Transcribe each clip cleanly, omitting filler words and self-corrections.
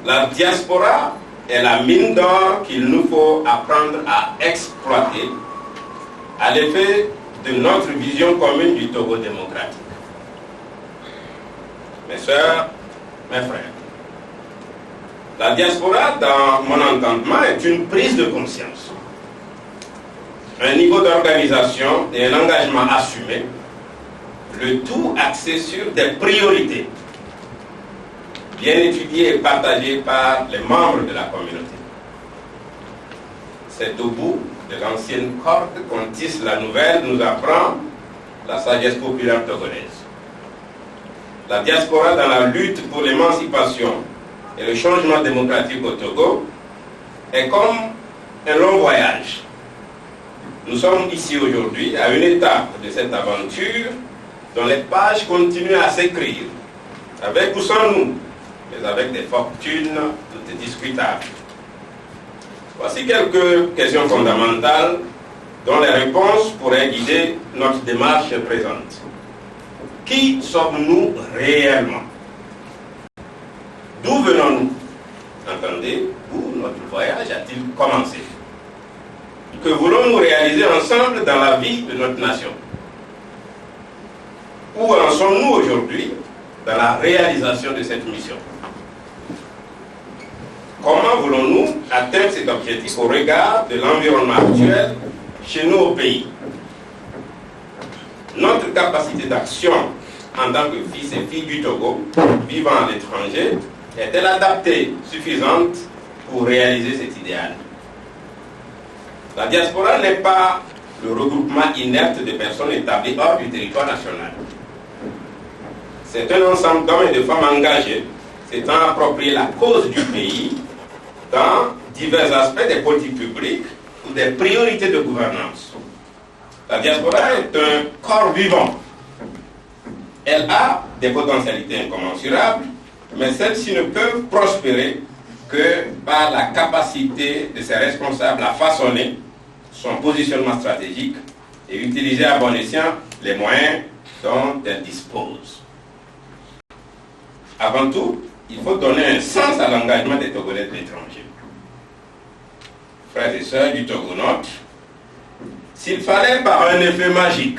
La diaspora est la mine d'or qu'il nous faut apprendre à exploiter à l'effet de notre vision commune du Togo démocratique. Mes sœurs, mes frères, la diaspora, dans mon entendement, est une prise de conscience, un niveau d'organisation et un engagement assumé, le tout axé sur des priorités bien étudiées et partagées par les membres de la communauté. C'est au bout de l'ancienne corde qu'on tisse la nouvelle, nous apprend la sagesse populaire togolaise. La diaspora dans la lutte pour l'émancipation et le changement démocratique au Togo est comme un long voyage. Nous sommes ici aujourd'hui à une étape de cette aventure dont les pages continuent à s'écrire, avec ou sans nous, mais avec des fortunes toutes discutables. Voici quelques questions fondamentales dont les réponses pourraient guider notre démarche présente. Qui sommes-nous réellement? D'où venons-nous? Entendez, où notre voyage a-t-il commencé? Que voulons-nous réaliser ensemble dans la vie de notre nation? Où en sommes-nous aujourd'hui dans la réalisation de cette mission? Comment voulons-nous atteindre cet objectif au regard de l'environnement actuel chez nous au pays? Notre capacité d'action en tant que fils et filles du Togo vivant à l'étranger est-elle adaptée, suffisante pour réaliser cet idéal? La diaspora n'est pas le regroupement inerte de personnes établies hors du territoire national. C'est un ensemble d'hommes et de femmes engagés s'étant approprié la cause du pays dans divers aspects des politiques publiques ou des priorités de gouvernance. La diaspora est un corps vivant. Elle a des potentialités incommensurables, mais celles-ci ne peuvent prospérer que par la capacité de ses responsables à façonner son positionnement stratégique et utiliser à bon escient les moyens dont elle dispose. Avant tout, il faut donner un sens à l'engagement des Togolais de l'étranger. Frères et sœurs du Togo Nord, s'il fallait par un effet magique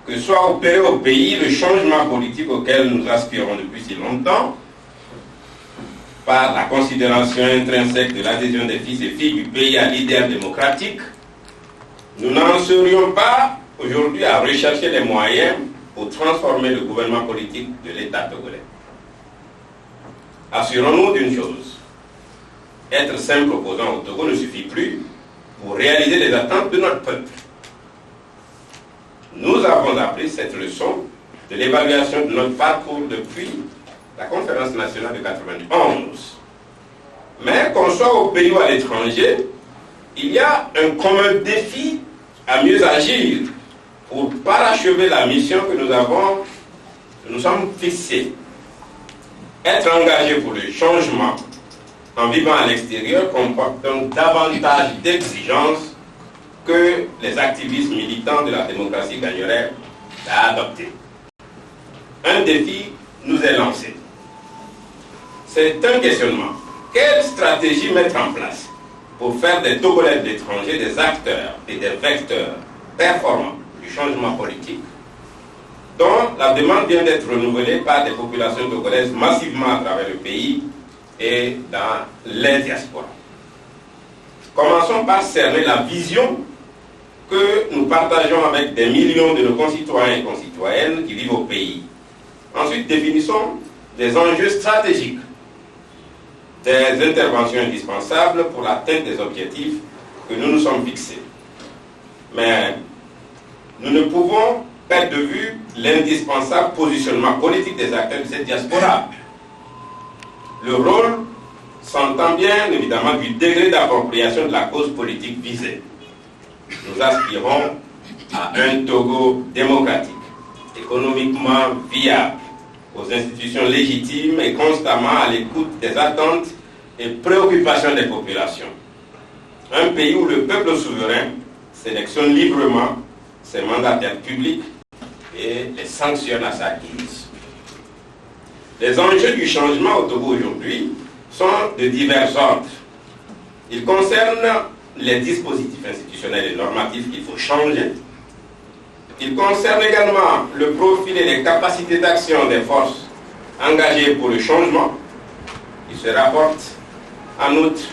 que soit opéré au pays le changement politique auquel nous aspirons depuis si longtemps, par la considération intrinsèque de l'adhésion des fils et filles du pays à l'idéal démocratique, nous n'en serions pas aujourd'hui à rechercher les moyens pour transformer le gouvernement politique de l'État togolais. Assurons-nous d'une chose, être simple opposant au Togo ne suffit plus pour réaliser les attentes de notre peuple. Nous avons appris cette leçon de l'évaluation de notre parcours depuis la conférence nationale de 91. Mais qu'on soit au pays ou à l'étranger, il y a un commun défi à mieux agir pour parachever la mission que nous sommes fixés. Être engagé pour le changement en vivant à l'extérieur comporte donc davantage d'exigences que les activistes militants de la démocratie gagneraient à adopter. Un défi nous est lancé. C'est un questionnement. Quelle stratégie mettre en place pour faire des Togolais de l'étranger des acteurs et des vecteurs performants du changement politique dont la demande vient d'être renouvelée par des populations togolaises massivement à travers le pays et dans les diasporas. Commençons par cerner la vision que nous partageons avec des millions de nos concitoyens et concitoyennes qui vivent au pays. Ensuite, définissons des enjeux stratégiques, des interventions indispensables pour l'atteinte des objectifs que nous nous sommes fixés. Mais nous ne pouvons perdre de vue l'indispensable positionnement politique des acteurs de cette diaspora. Le rôle s'entend bien évidemment du degré d'appropriation de la cause politique visée. Nous aspirons à un Togo démocratique, économiquement viable, aux institutions légitimes et constamment à l'écoute des attentes et préoccupations des populations. Un pays où le peuple souverain sélectionne librement ses mandataires publics et les sanctionne à sa guise. Les enjeux du changement au Togo aujourd'hui sont de divers ordres. Ils concernent les dispositifs institutionnels et normatifs qu'il faut changer. Ils concernent également le profil et les capacités d'action des forces engagées pour le changement. Ils se rapportent en outre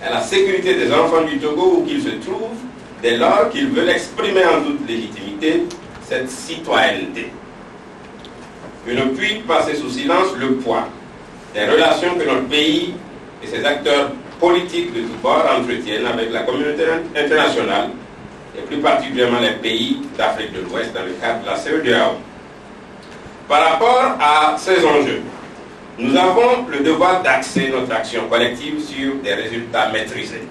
à la sécurité des enfants du Togo où qu'ils se trouvent dès lors qu'ils veulent exprimer en toute légitimité cette citoyenneté. Je ne puis passer sous silence le poids des relations que notre pays et ses acteurs politiques de tous bords entretiennent avec la communauté internationale et plus particulièrement les pays d'Afrique de l'Ouest dans le cadre de la CEDEAO. Par rapport à ces enjeux, nous avons le devoir d'axer notre action collective sur des résultats maîtrisés.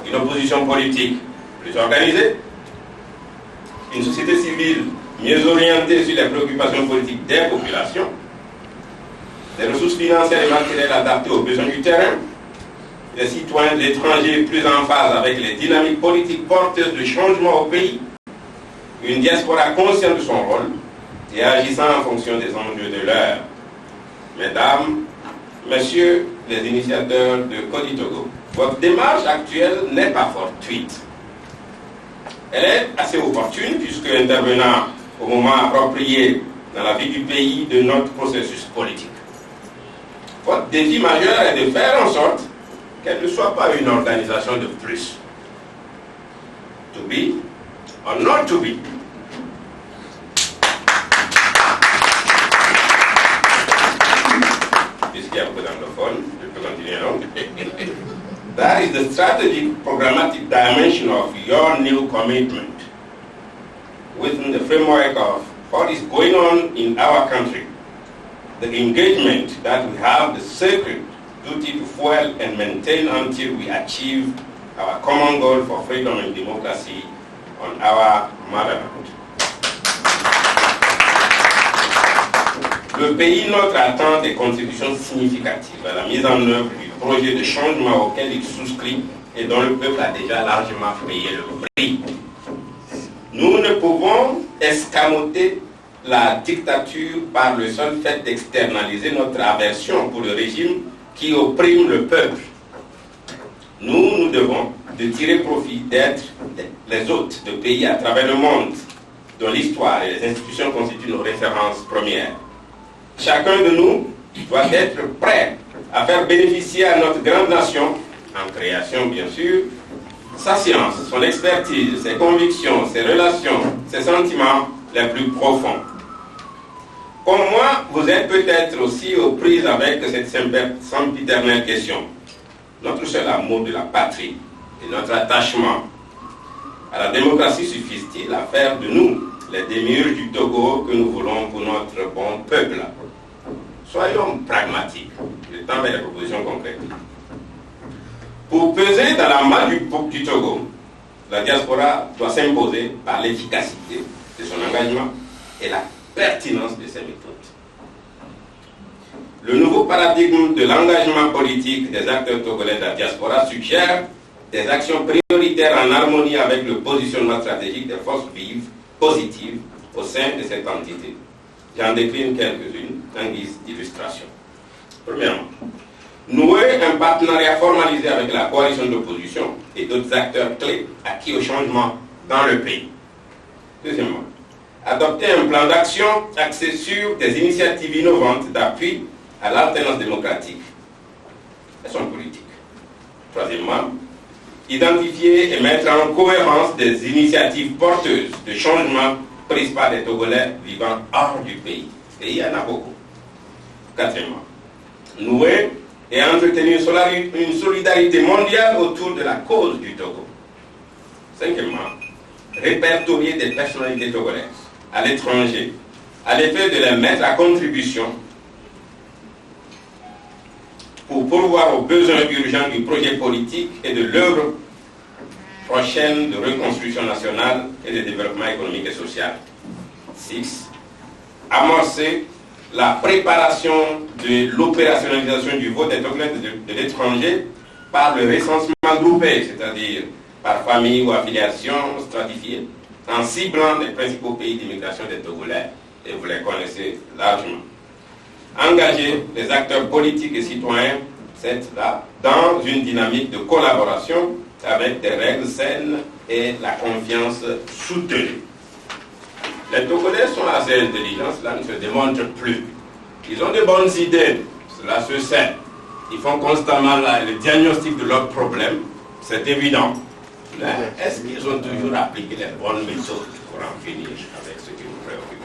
Une opposition politique plus organisée, une société civile mieux orientée sur les préoccupations politiques des populations, des ressources financières et matérielles adaptées aux besoins du terrain, des citoyens de l'étranger plus en phase avec les dynamiques politiques porteuses de changement au pays, une diaspora consciente de son rôle et agissant en fonction des enjeux de l'heure. Mesdames, Messieurs les initiateurs de Kodi Togo, votre démarche actuelle n'est pas fortuite. Elle est assez opportune puisque intervenant au moment approprié dans la vie du pays de notre processus politique. Votre défi majeur est de faire en sorte qu'elle ne soit pas une organisation de plus. To be or not to be. Puisqu'il y a beaucoup d'anglophones, je peux continuer donc. That is the strategic programmatic dimension of your new commitment within the framework of what is going on in our country. The engagement that we have the sacred duty to fuel and maintain until we achieve our common goal for freedom and democracy on our motherland. Le pays notre attend des contributions significatives à la mise en œuvre du projet de changement auquel il souscrit et dont le peuple a déjà largement payé le prix. Nous ne pouvons escamoter la dictature par le seul fait d'externaliser notre aversion pour le régime qui opprime le peuple. Nous devons de tirer profit d'être les hôtes de pays à travers le monde dont l'histoire et les institutions constituent nos références premières. Chacun de nous doit être prêt à faire bénéficier à notre grande nation, en création bien sûr, sa science, son expertise, ses convictions, ses relations, ses sentiments les plus profonds. Comme moi, vous êtes peut-être aussi aux prises avec cette sempiternelle question. Notre seul amour de la patrie et notre attachement à la démocratie suffisent-ils à faire de nous les démiurges du Togo que nous voulons pour notre bon peuple? Soyons pragmatiques. Le temps est des propositions concrètes. Pour peser dans la main du Togo, la diaspora doit s'imposer par l'efficacité de son engagement et la pertinence de ses méthodes. Le nouveau paradigme de l'engagement politique des acteurs togolais de la diaspora suggère des actions prioritaires en harmonie avec le positionnement stratégique des forces vives, positives, au sein de cette entité. J'en décline quelques-unes en guise d'illustration. Premièrement, nouer un partenariat formalisé avec la coalition d'opposition et d'autres acteurs clés acquis au changement dans le pays. Deuxièmement, adopter un plan d'action axé sur des initiatives innovantes d'appui à l'alternance démocratique et son politique. Troisièmement, identifier et mettre en cohérence des initiatives porteuses de changement prises par des Togolais vivant hors du pays. Et il y en a beaucoup. Quatrièmement, nouer et entretenir une solidarité mondiale autour de la cause du Togo. Cinquièmement, répertorier des personnalités togolaises à l'étranger à l'effet de les mettre à contribution pour pourvoir aux besoins urgents du projet politique et de l'œuvre prochaine de reconstruction nationale et de développement économique et social. 6. Amorcer la préparation de l'opérationnalisation du vote des Togolais de l'étranger par le recensement groupé, c'est-à-dire par famille ou affiliation stratifiée, en ciblant les principaux pays d'immigration des Togolais, et vous les connaissez largement. engager les acteurs politiques et citoyens dans une dynamique de collaboration avec des règles saines et la confiance soutenue. Les Togolais sont assez intelligents, cela ne se démontre plus. Ils ont de bonnes idées, cela se sait. Ils font constamment le diagnostic de leurs problèmes, c'est évident. Mais est-ce qu'ils ont toujours appliqué les bonnes méthodes pour en finir avec ce qui nous préoccupe?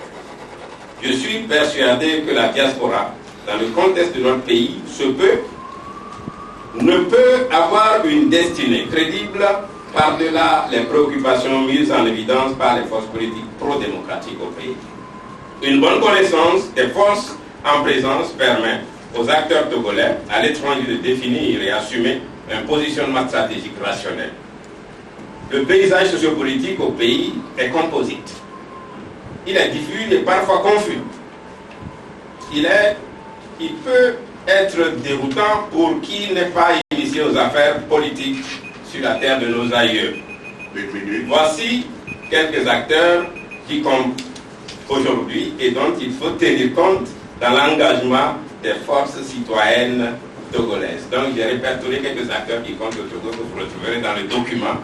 Je suis persuadé que la diaspora, dans le contexte de notre pays, ne peut avoir une destinée crédible par-delà les préoccupations mises en évidence par les forces politiques pro-démocratiques au pays. Une bonne connaissance des forces en présence permet aux acteurs togolais à l'étranger de définir et assumer un positionnement stratégique rationnel. Le paysage sociopolitique au pays est composite. Il est diffus et parfois confus. Il peut être déroutant pour qui n'est pas initié aux affaires politiques sur la terre de nos aïeux. Voici quelques acteurs qui comptent aujourd'hui et dont il faut tenir compte dans l'engagement des forces citoyennes togolaises. Donc j'ai répertorié quelques acteurs qui comptent au Togo que vous retrouverez dans le document,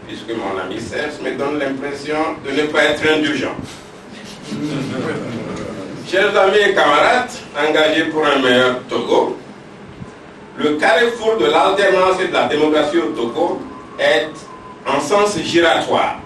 puisque mon ami Serge me donne l'impression de ne pas être indulgent. Chers amis et camarades, engagés pour un meilleur Togo, le carrefour de l'alternance et de la démocratie au Togo est en sens giratoire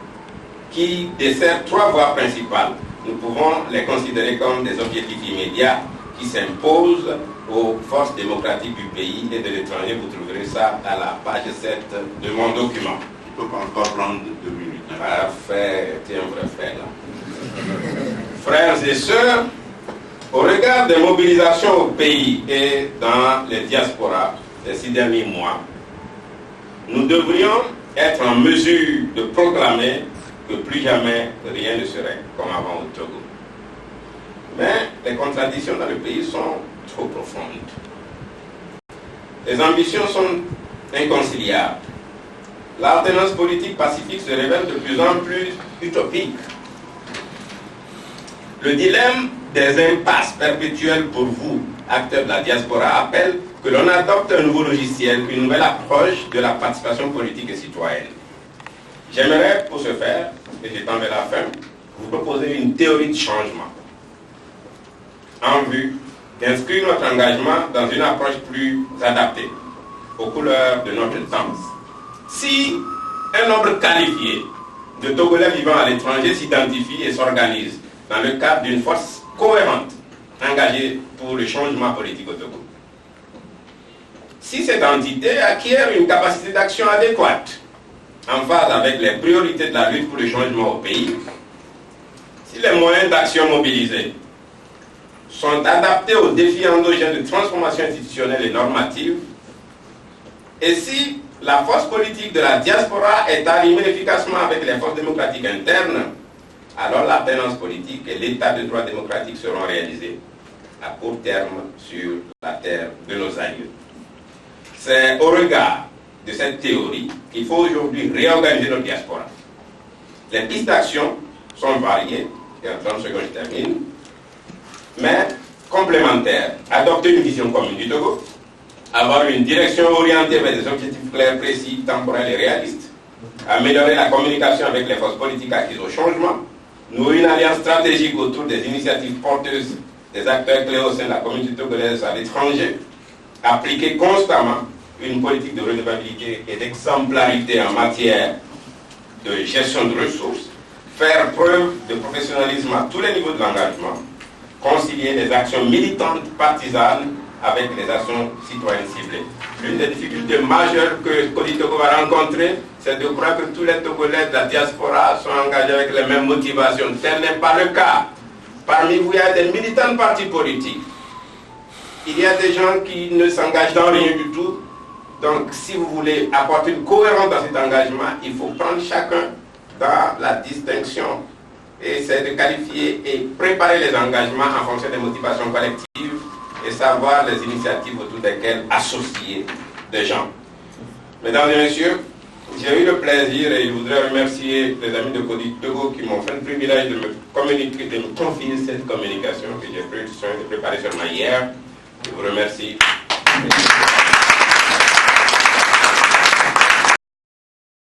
qui dessert trois voies principales. Nous pouvons les considérer comme des objectifs immédiats qui s'imposent aux forces démocratiques du pays et de l'étranger. Vous trouverez ça à la page 7 de mon document. Je peux pas encore prendre 2 minutes. Parfait, tu es un vrai frère là. Frères et sœurs, au regard des mobilisations au pays et dans les diasporas des 6 derniers mois, nous devrions être en mesure de proclamer que plus jamais rien ne serait comme avant au Togo. Mais les contradictions dans le pays sont trop profondes. Les ambitions sont inconciliables. L'alternance politique pacifique se révèle de plus en plus utopique. Le dilemme des impasses perpétuelles pour vous, acteurs de la diaspora, appelle que l'on adopte un nouveau logiciel, une nouvelle approche de la participation politique et citoyenne. J'aimerais, pour ce faire, et j'ai tendé la fin, vous proposer une théorie de changement en vue d'inscrire notre engagement dans une approche plus adaptée aux couleurs de notre temps. Si un nombre qualifié de Togolais vivant à l'étranger s'identifie et s'organise dans le cadre d'une force cohérente engagée pour le changement politique au Togo, si cette entité acquiert une capacité d'action adéquate en phase avec les priorités de la lutte pour le changement au pays, si les moyens d'action mobilisés sont adaptés aux défis endogènes de transformation institutionnelle et normative, et si la force politique de la diaspora est arrimée efficacement avec les forces démocratiques internes, alors l'alternance politique et l'état de droit démocratique seront réalisés à court terme sur la terre de nos aïeux. C'est au regard de cette théorie qu'il faut aujourd'hui réorganiser notre diaspora. Les pistes d'action sont variées, et en 30 secondes je termine, mais complémentaires. Adopter une vision commune du Togo, avoir une direction orientée vers des objectifs clairs, précis, temporels et réalistes, améliorer la communication avec les forces politiques acquises au changement, nouer une alliance stratégique autour des initiatives porteuses des acteurs clés au sein de la communauté togolaise à l'étranger, appliquer constamment une politique de redevabilité et d'exemplarité en matière de gestion de ressources, faire preuve de professionnalisme à tous les niveaux de l'engagement, concilier les actions militantes partisanes avec les actions citoyennes ciblées. L'une des difficultés majeures que Kodi Togo va rencontrer, c'est de croire que tous les Togolais de la diaspora sont engagés avec les mêmes motivations. Tel n'est pas le cas. Parmi vous, il y a des militants de partis politiques. Il y a des gens qui ne s'engagent dans rien du tout. Donc, si vous voulez apporter une cohérence dans cet engagement, il faut prendre chacun dans la distinction et c'est de qualifier et préparer les engagements en fonction des motivations collectives et savoir les initiatives autour desquelles associer des gens. Mesdames et messieurs, J'ai eu le plaisir et je voudrais remercier les amis de Codic Togo qui m'ont fait le privilège de me communiquer, de me confier cette communication que j'ai pris le soin de préparer seulement hier. Je vous remercie.